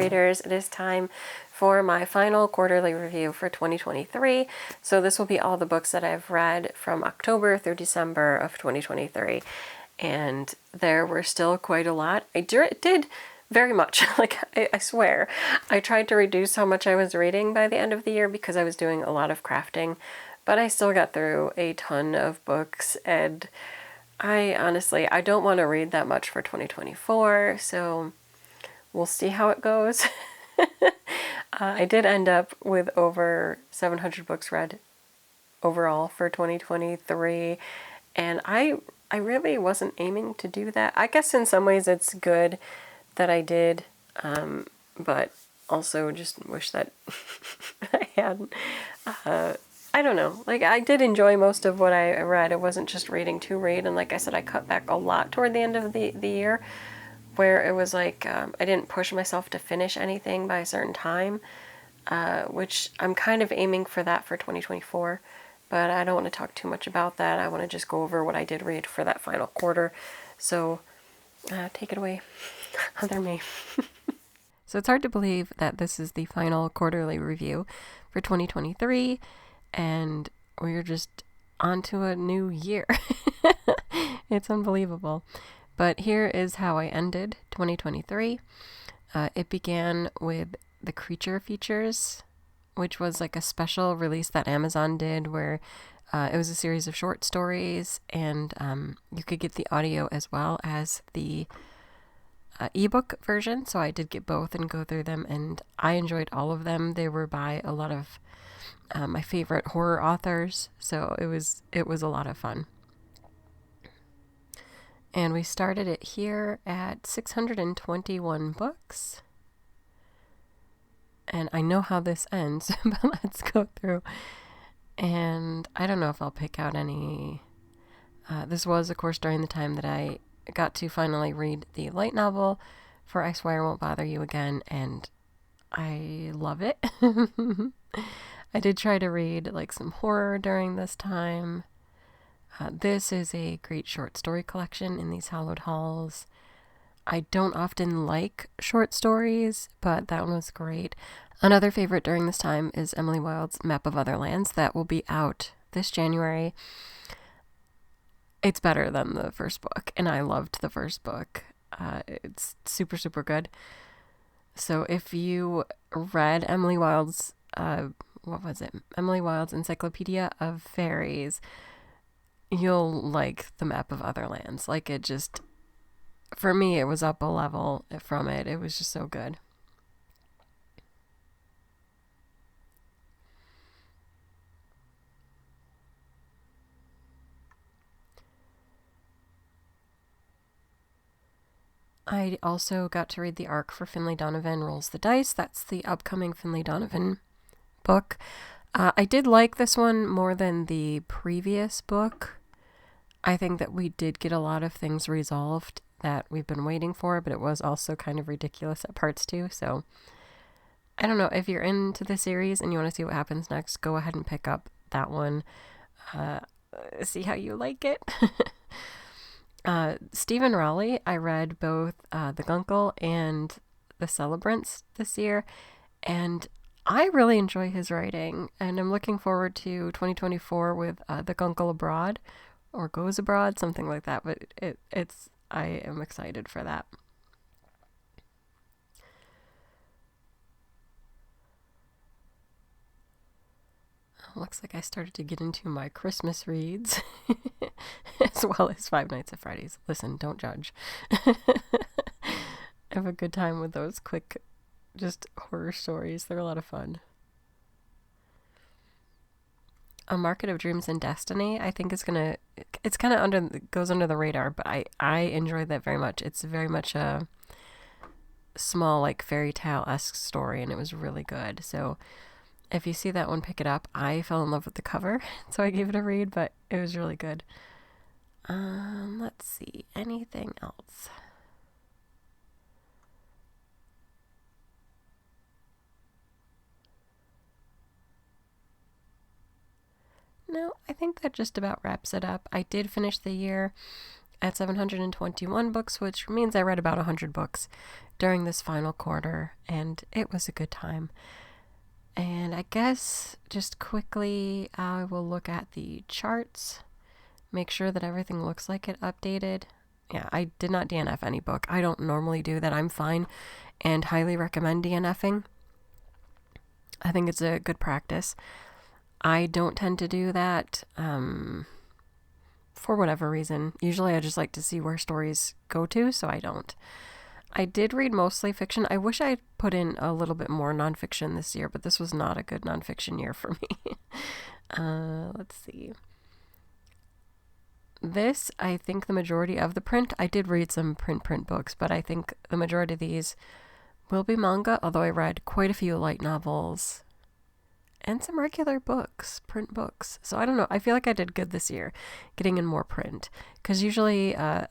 readers, it is time for my final quarterly review for 2023. So this will be all the books that I've read from October through December of 2023. And there were still quite a lot. I did very much, like I swear. I tried to reduce how much I was reading by the end of the year because I was doing a lot of crafting, but I still got through a ton of books, and I honestly don't want to read that much for 2024, so we'll see how it goes. I did end up with over 700 books read overall for 2023, and I really wasn't aiming to do that. I guess in some ways it's good that I did, but also just wish that I hadn't. I don't know. Like, I did enjoy most of what I read. It wasn't just reading to read, and like I said, I cut back a lot toward the end of the year, where it was like I didn't push myself to finish anything by a certain time, which I'm kind of aiming for that for 2024, but I don't want to talk too much about that. I want to just go over what I did read for that final quarter. So take it away, other me. So it's hard to believe that this is the final quarterly review for 2023, and we're just on to a new year. It's unbelievable. But here is how I ended 2023. It began with the Creature features, which was like a special release that Amazon did where it was a series of short stories, and you could get the audio as well as the ebook version. So I did get both and go through them, and I enjoyed all of them. They were by a lot of my favorite horror authors, so it was a lot of fun. And we started it here at 621 books. And I know how this ends, but let's go through. And I don't know if I'll pick out any. This was, of course, during the time that I got to finally read the light novel for I Swear I Won't Bother You Again, and I love it. I did try to read like some horror during this time. This is a great short story collection in these hallowed halls. I don't often like short stories, but that one was great. Another favorite during this time is Emily Wilde's Map of Other Lands. That will be out this January. It's better than the first book, and I loved the first book. It's super, super good. So if you read Emily Wilde's, Emily Wilde's Encyclopedia of Fairies, you'll like the Map of Other Lands. Like, it just, for me, it was up a level from it. It was just so good. I also got to read the arc for Finlay Donovan Rolls the Dice. That's the upcoming Finlay Donovan book. I did like this one more than the previous book. I think that we did get a lot of things resolved that we've been waiting for, but it was also kind of ridiculous at parts too. So I don't know, if you're into the series and you want to see what happens next, go ahead and pick up that one. See how you like it. Stephen Rowley, I read both The Guncle and The Celebrants this year, and I really enjoy his writing, and I'm looking forward to 2024 with The Guncle Abroad, or Goes Abroad, something like that, but I am excited for that. Looks like I started to get into my Christmas reads, as well as Five Nights at Freddy's. Listen, don't judge. I have a good time with those quick, just horror stories. They're a lot of fun. A Market of Dreams and Destiny, I think it's kind of goes under the radar, but I enjoy that very much. It's very much a small, like, fairy tale-esque story, and it was really good. So if you see that one, pick it up. I fell in love with the cover, so I gave it a read, but it was really good. Let's see, anything else? No, I think that just about wraps it up. I did finish the year at 721 books, which means I read about 100 books during this final quarter, and it was a good time. And I guess just quickly, I will look at the charts, make sure that everything looks like it updated. Yeah, I did not DNF any book. I don't normally do that. I'm fine and highly recommend DNFing. I think it's a good practice. I don't tend to do that for whatever reason. Usually I just like to see where stories go to, so I don't. I did read mostly fiction. I wish I had put in a little bit more nonfiction this year, but this was not a good nonfiction year for me. Let's see. This, I think the majority of the print, I did read some print books, but I think the majority of these will be manga, although I read quite a few light novels and some regular books, print books. So I don't know. I feel like I did good this year getting in more print, because usually I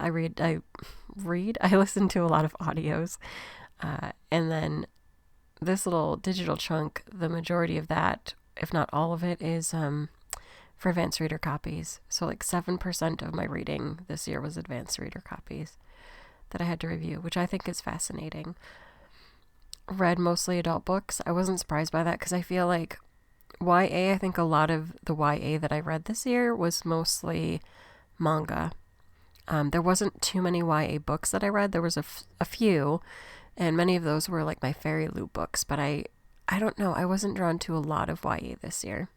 listen to a lot of audios, and then this little digital chunk, the majority of that, if not all of it, is for advanced reader copies. So like 7% of my reading this year was advanced reader copies that I had to review, which I think is fascinating. Read mostly adult books. I wasn't surprised by that, because I feel like YA, I think a lot of the YA that I read this year was mostly manga. There wasn't too many YA books that I read. There was a few, and many of those were like my Fairy Loot books, but I don't know. I wasn't drawn to a lot of YA this year.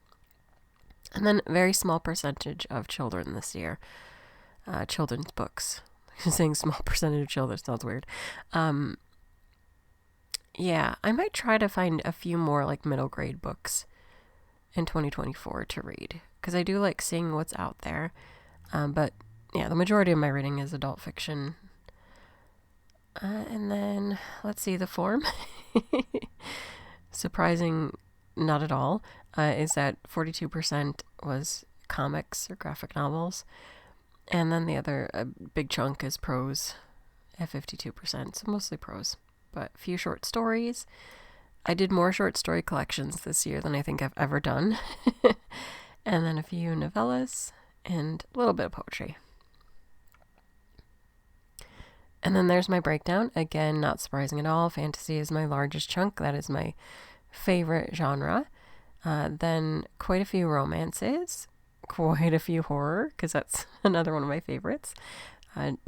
And then a very small percentage of children this year. Children's books. Saying small percentage of children sounds weird. Yeah, I might try to find a few more like middle grade books in 2024 to read, because I do like seeing what's out there. But yeah, the majority of my reading is adult fiction. And then let's see, the form. Surprising, not at all, is that 42% was comics or graphic novels. And then the other big chunk is prose at 52%, so mostly prose. But a few short stories. I did more short story collections this year than I think I've ever done. And then a few novellas and a little bit of poetry. And then there's my breakdown. Again, not surprising at all. Fantasy is my largest chunk. That is my favorite genre. Then quite a few romances. Quite a few horror, because that's another one of my favorites.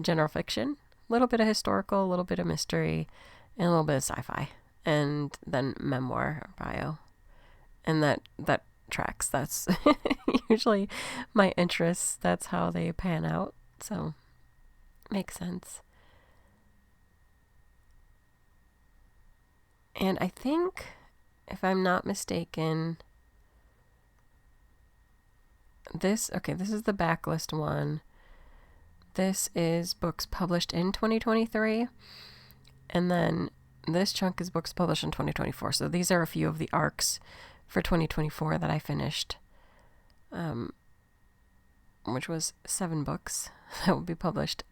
General fiction. A little bit of historical, a little bit of mystery, and a little bit of sci-fi, and then memoir or bio. And that tracks. That's usually my interests. That's how they pan out. So makes sense. And I think, if I'm not mistaken, this is the backlist one. This is books published in 2023. And then this chunk is books published in 2024. So these are a few of the arcs for 2024 that I finished, which was 7 books that will be published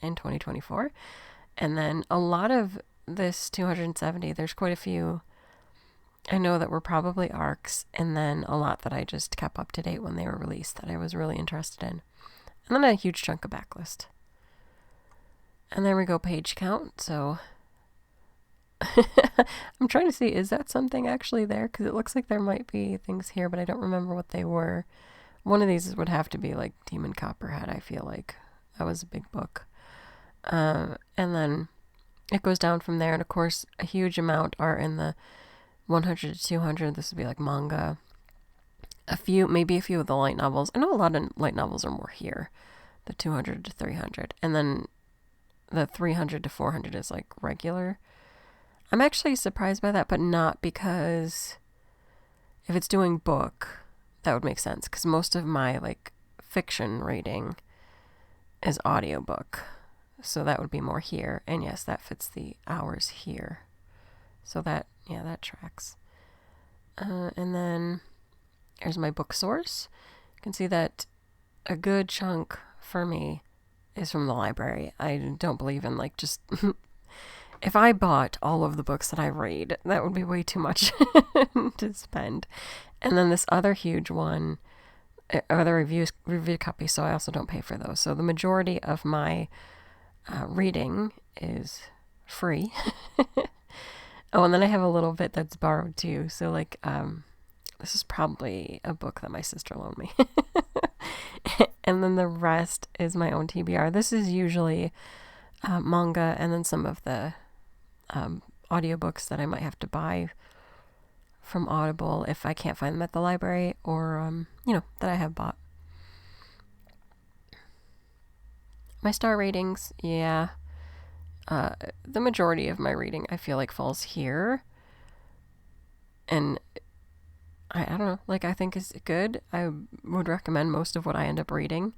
in 2024. And then a lot of this 270, there's quite a few I know that were probably arcs, and then a lot that I just kept up to date when they were released that I was really interested in. And then a huge chunk of backlist. And there we go, page count. So I'm trying to see, is that something actually there? Because it looks like there might be things here, but I don't remember what they were. One of these would have to be like Demon Copperhead, I feel like. That was a big book. And then it goes down from there. And of course, a huge amount are in the 100 to 200. This would be like manga. Maybe a few of the light novels. I know a lot of light novels are more here. The 200 to 300. And then the 300 to 400 is like regular. I'm actually surprised by that, but not because if it's doing book, that would make sense. Because most of my like fiction reading is audiobook. So that would be more here. And yes, that fits the hours here. So that tracks. And then here's my book source. You can see that a good chunk for me is from the library. I don't believe in like just... If I bought all of the books that I read, that would be way too much to spend. And then this other huge one are the review copies, so I also don't pay for those. So the majority of my reading is free. Oh, and then I have a little bit that's borrowed too. So like, this is probably a book that my sister loaned me. And then the rest is my own TBR. This is usually manga and then some of the audiobooks that I might have to buy from Audible if I can't find them at the library, or, that I have bought. My star ratings, yeah. The majority of my reading I feel like falls here. And I don't know, like I think is good. I would recommend most of what I end up reading.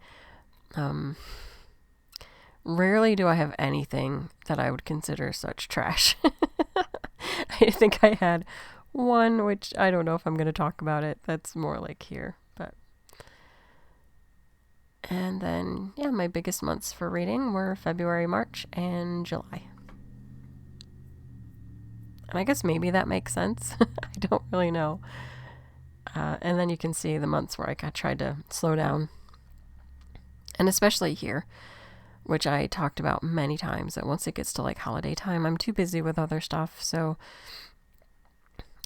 Rarely do I have anything that I would consider such trash. I think I had one, which I don't know if I'm going to talk about it. That's more like here, but. And then, yeah, my biggest months for reading were February, March, and July. And I guess maybe that makes sense. I don't really know. And then you can see the months where I tried to slow down. And especially here, which I talked about many times, that once it gets to like holiday time, I'm too busy with other stuff. So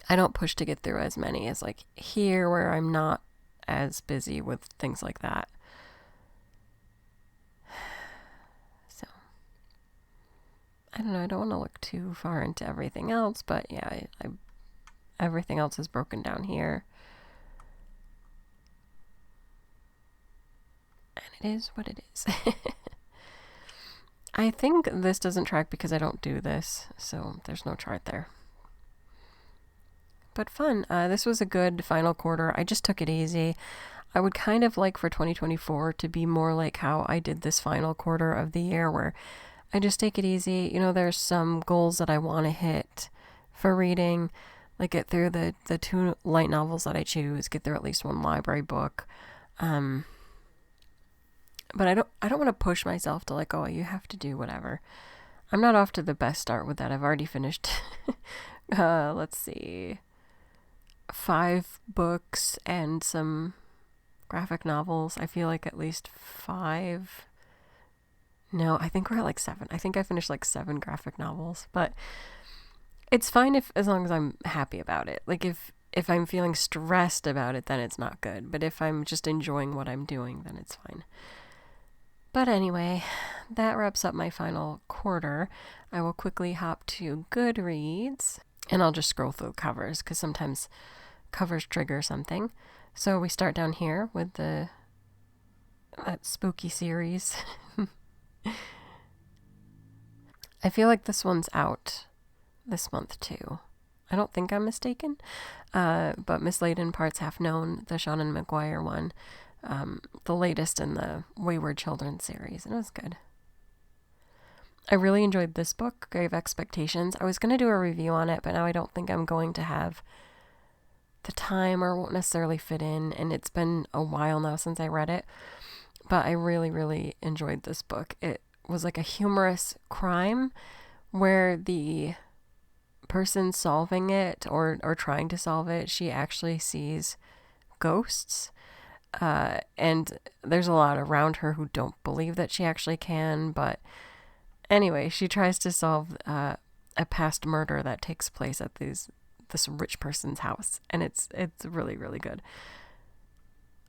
I don't push to get through as many as like here, where I'm not as busy with things like that. So I don't know. I don't want to look too far into everything else, but yeah, everything else is broken down here. And it is what it is. I think this doesn't track because I don't do this, so there's no chart there. But fun. This was a good final quarter. I just took it easy. I would kind of like for 2024 to be more like how I did this final quarter of the year, where I just take it easy. There's some goals that I want to hit for reading, like get through the 2 light novels that I choose, get through at least 1 library book. But I don't want to push myself to like, oh, you have to do whatever. I'm not off to the best start with that. I've already finished, let's see, 5 books and some graphic novels. I feel like at least 5. No, I think we're at like 7. I think I finished like 7 graphic novels, but it's fine as long as I'm happy about it. Like if I'm feeling stressed about it, then it's not good. But if I'm just enjoying what I'm doing, then it's fine. But anyway, that wraps up my final quarter. I will quickly hop to Goodreads, and I'll just scroll through covers because sometimes covers trigger something. So we start down here with that spooky series. I feel like this one's out this month too. I don't think I'm mistaken. But Mislaid in Parts Half Known, the Shannon McGuire one. The latest in the Wayward Children series, and it was good. I really enjoyed this book, Grave Expectations. I was going to do a review on it, but now I don't think I'm going to have the time or won't necessarily fit in, and it's been a while now since I read it, but I really, really enjoyed this book. It was like a humorous crime where the person solving it or trying to solve it, she actually sees ghosts. And there's a lot around her who don't believe that she actually can, but anyway, she tries to solve a past murder that takes place at this rich person's house, and it's really, really good.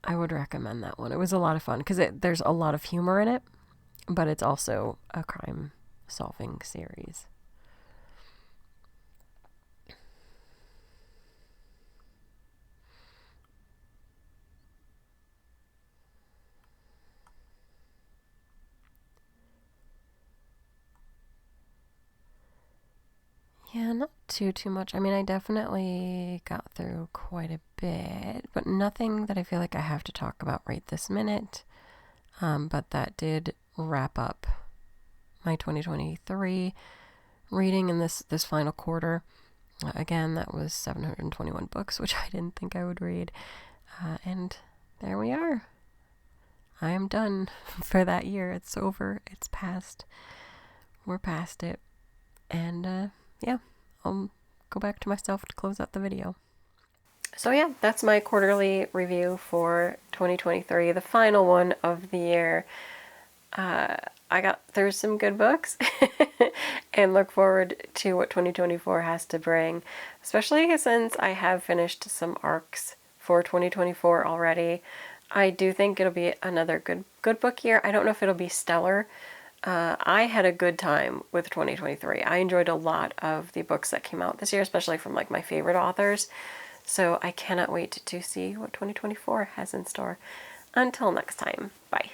I would recommend that one. It was a lot of fun because there's a lot of humor in it, but it's also a crime solving series. Yeah, not too much. I mean, I definitely got through quite a bit, but nothing that I feel like I have to talk about right this minute. But that did wrap up my 2023 reading in this final quarter. Again, that was 721 books, which I didn't think I would read. And there we are. I am done for that year. It's over. It's past. We're past it. And yeah, I'll go back to myself to close out the video. So yeah, that's my quarterly review for 2023, the final one of the year. I got through some good books and look forward to what 2024 has to bring, especially since I have finished some arcs for 2024 already. I do think it'll be another good book year. I don't know if it'll be stellar. I had a good time with 2023. I enjoyed a lot of the books that came out this year, especially from like my favorite authors. So I cannot wait to see what 2024 has in store. Until next time, bye.